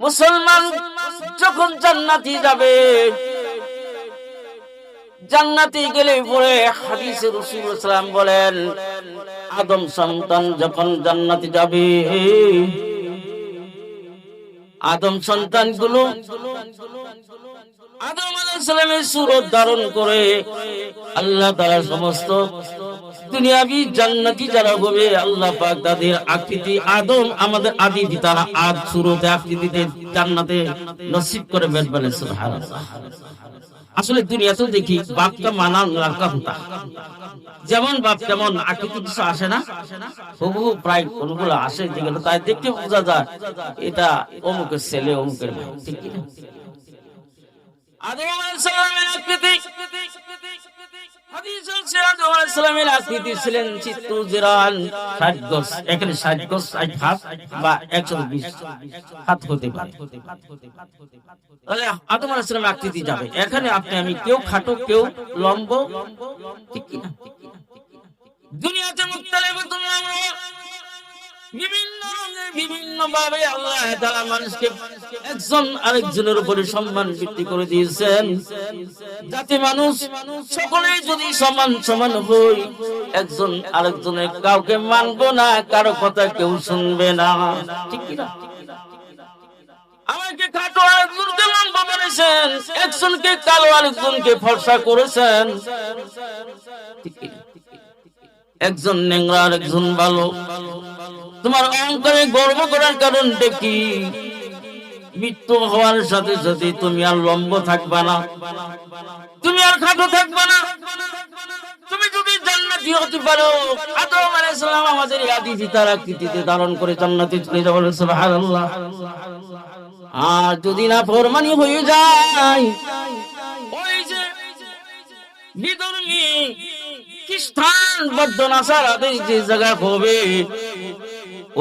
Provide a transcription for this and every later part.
মুসলমান যখন জান্নাতি যাবে, জান্নাতে গেলে পরে হাদিসে রাসূলুল্লাহ সাল্লাল্লাহু আলাইহি ওয়াসাল্লাম বলেন, আদম সন্তান যখন জান্নাতে যাবে, আদম সন্তানগুলো আদম আলাইহিস সালামের সূরত ধারণ করে আল্লাহ তাআলা সমস্ত দুনিয়াবি জান্নাতি যারা হবে, আল্লাহ পাক তাদের আকৃতি আদম আমাদের আদি পিতা আদ সূরতে আকৃতিতে জান্নাতে নসিব করে বেরবেন। সুবহানাল্লাহ। আসলে দুনিয়াতেও দেখি বাপটা মানান লড়কা হতা, যেমন বাপ তেমন আকৃতি কিছু আসে না, হুবহু প্রায় কোনগুলো আসে, যেগুলো তাই দেখতে বোঝা যায় এটা অমুকের ছেলে অমুকের ভাই, ঠিক কি না? আদম আলাইহিস সালামের আকৃতি, হাদিস আছে আদম আলাইহিস সালামের আকৃতি ছিলেন চিত্তু জিরান 60 গজ, এখানে 60 গজ 60 হাত বা 120 হাত হতে পারে। তাহলে আদম আলাইহিস সালামের আকৃতি যাবে, এখানে আপনি আমি কেউ খাটো কেউ লম্ব, ঠিক কি না? দুনিয়াতে মুখতালিফাতুন আমরা বিভিন্ন রঙে বিভিন্ন ভাবে আল্লাহ তাআলা মানুষকে একজন আরেকজনের উপরে সম্মান বৃদ্ধি করে দিয়েছেন, যাতে মানুষ সকলেই যদি সমান সমান হই, একজন আরেকজনের কাউকে মানবো না, কারো কথা কেউ শুনবে না, ঠিক কি না? আমাকে খাটো আরেকজনকে লম্বা বানিয়েছেন, একজনকে কালো আরেকজনকে ফর্সা করেছেন, ঠিক কি না? একজন নেংরা আরেকজন ভালো। তোমার অহংকারে গর্ব করার কারণটা কি? মৃত্যু হওয়ার সাথে সাথে তুমি আর লম্ব থাকবা না, তুমি আর খাটো থাকবা না। তুমি যদি জান্নাতি হতে পারো, আদম আলাইহিস সালাম আমাদের আদি পিতার আকৃতিতে ধারণ করে জান্নাতে চলে যাবেন। সুবহানাল্লাহ। আর যদি না ফরমানি হয়ে যায়, ওই যে বিধর্মী খ্রিস্টান বৌদ্ধ নাসারাদের যে জায়গা হবে,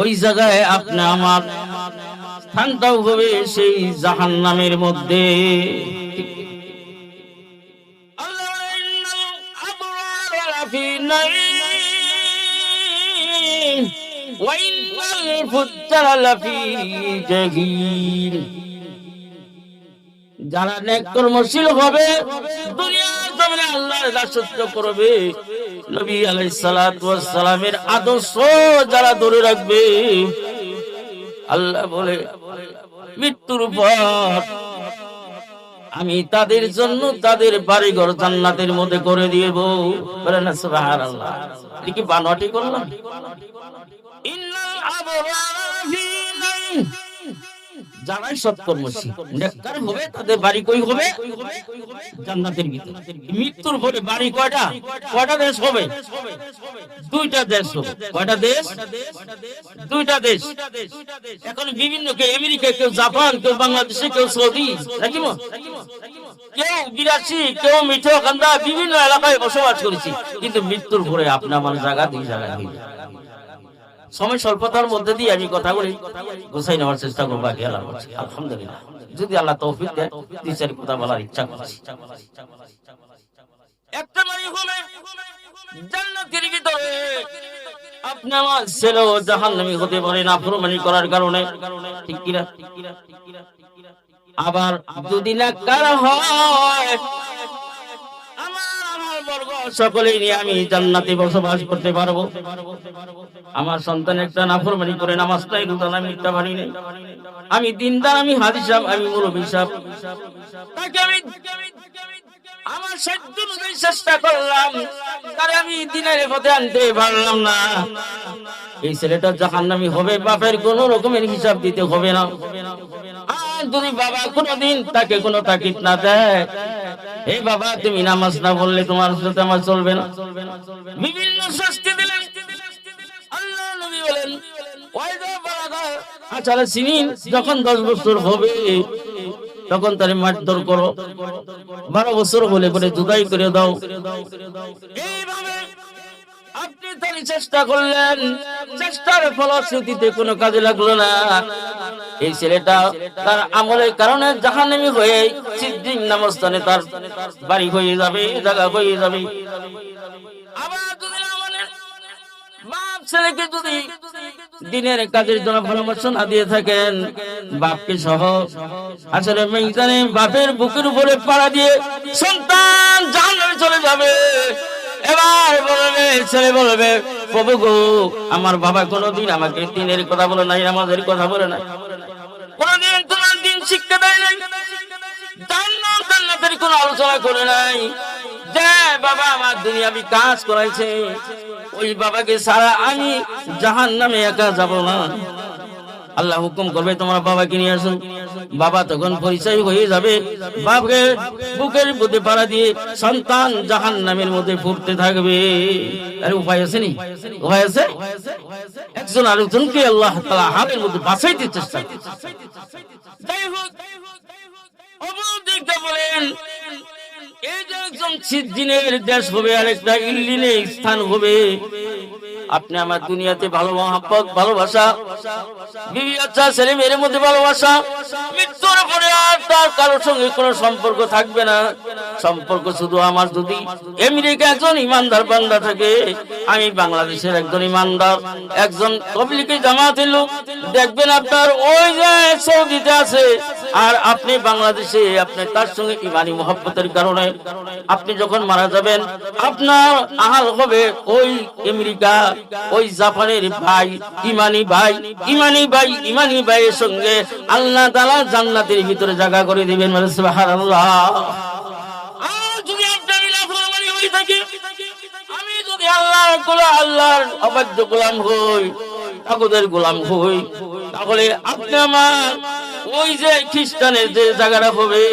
ওই জায়গায় আপনি আমার স্থানটাও হবে সেই জাহান্নামের মধ্যে। যারা নেক কর্মশীল হবে, দুনিয়ার জমিনে আল্লাহর দাসত্ব করবে, নবী আলাইহিস সালাতু ওয়াস সালামের আদর্শ যারা ধরে রাখবে, আল্লাহ বলে মৃত্যুর পর আমি তাদের জন্য তাদের বাড়িঘর জান্নাতের মধ্যে করে দিব। বলেন না সুবহানাল্লাহ। এটা কি বানোয়াটি করলাম? ইন্নাল আবরারা ফি নাঈম, যারাই সৎকর্মশীল নেককার হবে তাদের বাড়ি কই হবে? জান্নাতের ভিতরে। মৃত্যুর পরে বাড়ি কয়টা? কয়টা দেশ হবে? দুইটা দেশ হবে। কয়টা দেশ? দুইটা দেশ। এখন বিভিন্ন কেউ আমেরিকা, কেউ জাপান, কেউ বাংলাদেশে, কেউ সৌদি, রাখিব কেউ বিরাশি, কেউ মিঠোকান্দা, বিভিন্ন এলাকায় বসবাস করেছি, কিন্তু মৃত্যুর পরে আপনি আমার জায়গা দুই জায়গায় হয়ে যায়। সময় স্বল্পতার মধ্যে দিয়ে আমি কথাগুলি গোছাই নেওয়ার চেষ্টা করবো। আলহামদুলিল্লাহ, যদি আল্লাহ তৌফিক দেয়, দুই চারি কথা বলার ইচ্ছা করছি। একটা বাড়ি হলে জান্নাতের ভিতরে আপনি আমার ছেলেও জাহান্নামী হতে পারে নাফরমানি করার কারণে, ঠিক কিনা? আবার যদি না কারা হয়, সকলেই নিয়ে আমি জান্নাতে বসবাস করতে পারবো। আমার সন্তান একটা নাফরমানি করে, নামাজ নাই, রোজা নাই, মিথ্যা বাণী নেই, আমি দিনদার, আমি হাদিস সাহেব, আমি মুরব্বি সাহেব, তাকে আমি আমার সাধ্য অনুযায়ী চেষ্টা করলাম, তারে আমি দিনের পথে আনতে পারলাম না, এই ছেলেটা জাহান্নামী হবে, বাপের কোন রকমের হিসাব দিতে হবে না। আর যদি বাবা কোনদিন তাকে কোনো তাকিদ না দেয়, এই বাবা তুমি নামাজ না বললে তোমার সাথে আমার চলবে না, বিভিন্ন শাস্তি দিলেন। আল্লাহ নবী বলেন, আচ্ছা সিনিন, যখন 10 বছর হবে তখন তারে মারধর করো, 12 বছর হলে পরে জুদাই করে দাও। এইভাবে আপনি তার চেষ্টা করলেন, চেষ্টার ফলশ্রুতিতে কোনো কাজে লাগলো না। এই ছেলেটা তার আমলের কারণে জাহান্নামী হয়ে সিদ্দিক নামক স্থানে তার বাড়ি হয়ে যাবে, জায়গা হয়ে যাবে। আবার যদি না বলেন, বাপ ছেলেকে যদি দিনের কাজের জন্য পরামর্শ না দিয়ে থাকেন, বাপকে সহ আসলে ময়দানে বাপের বুকের উপরে পাড়া দিয়ে সন্তান জাহান্নামে চলে যাবে। এবার বলবে, ছেলে বলবে, প্রভু গো, আমার বাবা কোনোদিন আমাকে দিনের কথা বলে নাই, আমাদের কথা বলে নাই, কোনোদিন তোমার দিন শিক্ষা দেয় নাই, জান্নাতের কোনো আলোচনা করে নাই, যে বাবা আমার দুনিয়াবি কাজ করাইছে, ওই বাবাকে ছাড়া আমি জাহান্নামে একা যাব না। আল্লাহ হুকুম করবে তোমার বাবাকে নিয়ে আসুন। বাবা তখন পরিচয় হয়ে যাবে, বাপকে বুকের মধ্যে পাড়া দিয়ে সন্তান জাহান্নামের মধ্যে পড়তে থাকবে। আরে উপায় আছে নি? উপায় আছে? একজন আরেকজনকে আল্লাহ তাআলা হাতের মধ্যে বাঁচাইতে চেষ্টা করছে। যাই হোক, অবদিকে বলেন, এই যে একজন সিজ্জিনের দেশ হবে, আরেকটা ইল্লিনের স্থান হবে। আপনি আমার দুনিয়াতে ভালো মহব্বত, ভালোবাসা, বিবি বাচ্চা, ছেলে মেয়ের মধ্যে ভালোবাসা, মৃত্যুর পরে আর তার কারোর সঙ্গে কোনো সম্পর্ক থাকবে না। সম্পর্ক শুধু আমার যদি আমেরিকা একজন ইমানদার বান্দা থাকে, আমি বাংলাদেশের একজন ইমানদার, একজন তবলিগি জামাতের লোক, দেখবেন আপনার ওই যে সৌদিতে আছে আর আপনি বাংলাদেশে, আপনি তার সঙ্গে ইমানি মহব্বতের কারণে আপনি যখন মারা যাবেন, আপনার আহাল হবে ওই আমেরিকা, ওই জাপানের ভাই, ইমানি ভাই, ইমানি ভাই, ইমানি ভাইয়ের সঙ্গে আল্লাহ তাআলা জান্নাতের ভিতরে জায়গা করে দিবেন। সুবহানাল্লাহ। আর যদি আপনি নাফরমানি হয়ে থাকে, আমি যদি আল্লাহর অবাধ্য গোলাম হই, তাগুতের গোলাম হই, তাহলে আপনি আমার ওই যে খ্রিস্টানের যে জায়গাটা হবে,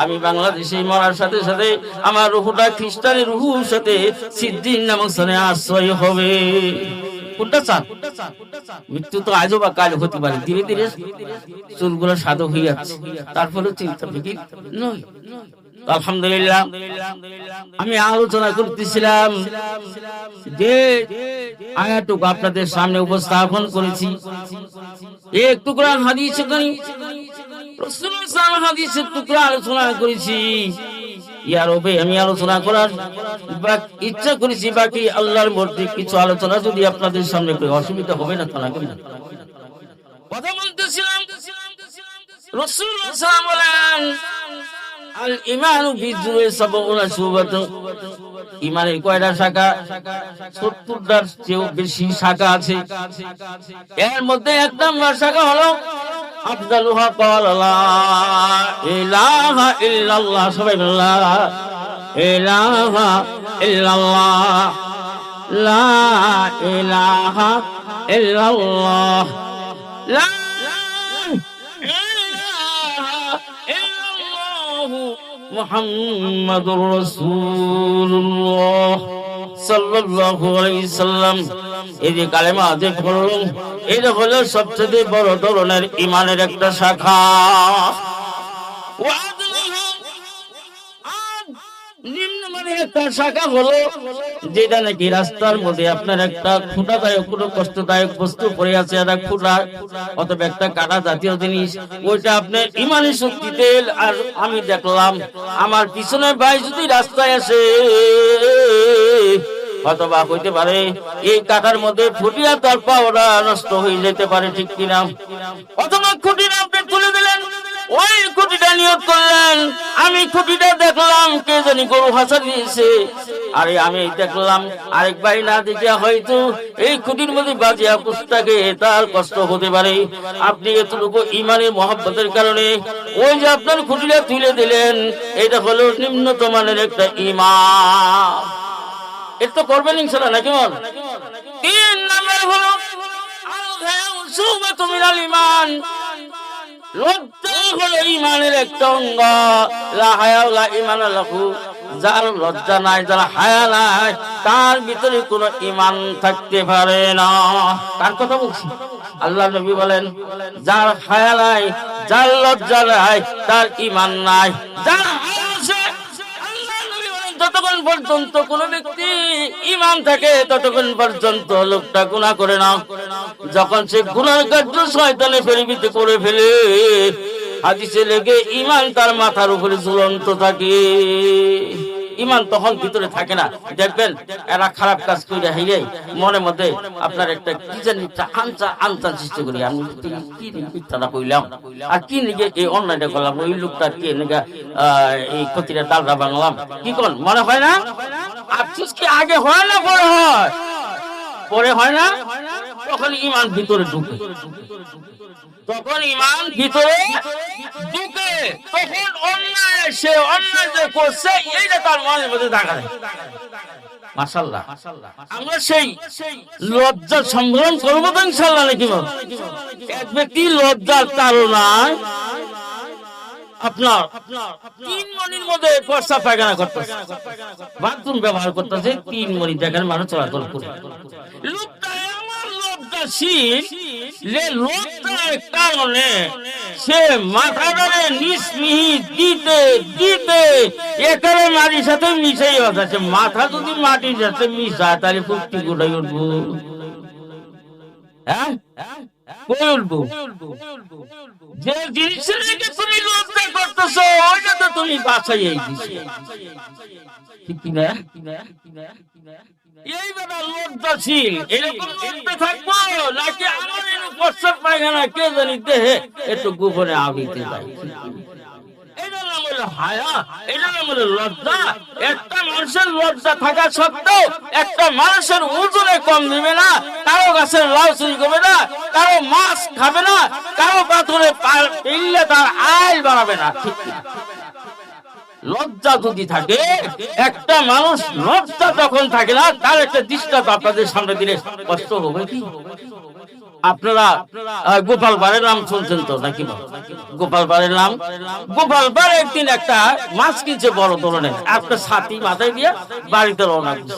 আমি বাংলাদেশে মরার সাথে সাথে আমার রুহটা খ্রিস্টানের রুহুর সাথে সিদ্দিন নামক স্থানে আশ্রয় হবে। কোনটা চান? মৃত্যু তো আজও বা কাল হতে পারে, ধীরে ধীরে চুলগুলো সাদা হয়ে যাচ্ছে, তারপরে চিন্তা ফিকির নয়। আলহামদুলিল্লাহ, আমি আলোচনা করতেছিলাম যে আয়াতটুকু আপনাদের সামনে উপস্থাপন করেছি। এক টুকরা হাদিস, রাসূলুল্লাহ সাল্লাল্লাহু আলাইহি হাদিসের টুকরা আলোচনা করেছি। ইয়ারবে আমি আলোচনা করার ইচ্ছা করেছি, বাকি আল্লাহর মর্জি কিছু আলোচনা যদি আপনাদের সামনে কোনো অসুবিধা হবে না, তাহলে কথা বলতেছিলাম। রাসূলুল্লাহ সাল্লাল্লাহু আলাইহি আল ঈমানু বিজুয়ে সাবউনা শুবাত, ঈমানের কয়টা শাখা? 70টার চেয়েও বেশি শাখা আছে। এর মধ্যে এক নম্বর শাখা হলো আফদালুহা ক্বাল লা ইলাহা ইল্লাল্লাহ। সবাই বলেন লা ইলাহা ইল্লাল্লাহ, লা ইলাহা ইল্লাল্লাহ, লা মুহাম্মাদুর রাসূলুল্লাহ সাল্লাল্লাহু আলাইহি সাল্লাম। এই যে কালেমা যে পড়লাম, এটা হলো সবচেয়ে বড় ধরনের ঈমানের একটা শাখা। নিম্নমানের একটা শাখা হলো যেটা নাকি রাস্তার মধ্যে আপনার একটা খুঁটাদায়ক, কোনো কষ্টদায়ক বস্তু পড়ে আছে, একটা খুঁটা অথবা একটা কাটা জাতীয় জিনিস, ওইটা আপনার ঈমানের শক্তিতে। আর আমি দেখলাম আমার পিছনে ভাই যদি রাস্তায় আসে, অথবা হইতে পারে এই কাটার মধ্যে ফুটিয়া তার পাওয়াটা নষ্ট হয়ে যেতে পারে, ঠিক কিনা? অথবা খুঁটিটা আপনি তুলে দিলেন, ওই খুঁটিটা নিয়ত করলেন, আমি খুঁটিটা দেখলাম কে জানি গরু হাসা দিয়েছে, আরে আমি দেখলাম আরেক ভাই না দেখে হয়তো এই খুঁটির মধ্যে বাজিয়া পুস্তাকে তার কষ্ট হতে পারে। আপনি এতটুকু ঈমানের মহব্বতের কারণে ওই যে আপনার খুঁটিটা তুলে দিলেন, এটা হলো নিম্নতম মানের একটা ঈমান। এটা তো করবেন ইনশাআল্লাহ, নাকি বল? 3 নাম্বার হলো আল-হায়াউ মিনাল ঈমান। লজ্জা হলো ঈমানের একটা অঙ্গ। লা হায়াউ লা ঈমানা লাহু, যার লজ্জা নাই, যার হায়া নাই, তার ভিতরে কোনো ঈমান থাকতে পারে না। কার কথা বলছি? আল্লাহ নবী বলেন, যার হায়া নাই, যার লজ্জা নাই, তার ঈমান নাই। যার হায়া আছে, যতক্ষণ পর্যন্ত কোন ব্যক্তি ঈমান থাকে ততক্ষণ পর্যন্ত লোকটা গুনাহ করে না। যখন সে গুনাহের কার্য শয়তানে প্রেরিত করে ফেলে, হাদিসে লেগে ঈমান তার মাথার উপরে ঝুলন্ত থাকে। ইমান তখন ভিতরে থাকে না। দেখবেন এরা খারাপ কাজ করে হাইরে মনে মধ্যে আপনার একটা কি জানি একটা আনচান সৃষ্টি করি, আমি কি মিথ্যাটা কইলাম আর কি নিকে এই অন্যায়টা করলাম, ওই লোকটা কি নিকে এই ক্ষতিটা ডালটা বাংলাম, কি কোন মনে হয় না? আফসোস কি আগে হয় না পরে হয়? পরে হয় না? তখন ইমান ভিতরে ঢুকে, তখন ইমান ভিতরে ঢুকে, তখন অন্যায় সে অন্যায় যে করছে এইটা তার মনের মধ্যে দেখা দেয়। মাশাআল্লাহ, আমরা সেই লজ্জা সংগ্রাম করবো তো ইনশাআল্লাহ নাকি? এক ব্যক্তি লজ্জার তাড়নায় আপনার 3 মণির মধ্যে প্রস্রাব পায়খানা করতেছে, বাথরুম ব্যবহার করতেছে, 3 মণি দেখেন মানুষ চলাচল করে। লোকটা এমন লজ্জাশীল যে লজ্জার কারণে সে মাথাটারে নিঃস্মিহি দিতে দিতে একেবারে মাটির সাথে মিশাই যাচ্ছে। মাথা যদি মাটির সাথে মিশায় তাহলে ফুটকি গোটাই উঠবো, হ্যাঁ কই উঠবো? যে জিনিসের দিকে তুমি লজ্জা করতেছো ওইটা তো তুমি বাঁচাইয়াই দিছো, ঠিক কিনা? এই বেটা লজ্জাশীল, এরকম লজ্জা থাকবো নাকি আমার এরকম প্রস্রাব পায়খানা কে জানি দেহে একটু গোপনে আবিতে যায়। এটার নাম হলো হায়া, এটার নাম হলো লজ্জা। একটা মানুষের লজ্জা থাকা সত্ত্বেও একটা মানুষের ওজনে কম দিবে না, কারো গাছের লাউ চুরি করবে না, কারো মাছ খাবে না, কারো পাথরে পিললে তার আয় বাড়াবে না, ঠিক না? লজ্জা যদি থাকে, একটা মানুষ লজ্জা যখন থাকে না, তার একটা দৃষ্টান্ত আপনাদের সামনে দিলে কষ্ট হবে কি? আপনারা গোপাল ভাড়ের নাম শুনছেন তো নাকি? গোপাল ভাড়ের নাম, গোপাল ভাড় একদিন একটা মাছ কিনছে বড় ধরনের, একটা ছাতি মাথায় দিয়ে বাড়িতে রওনা দিচ্ছে।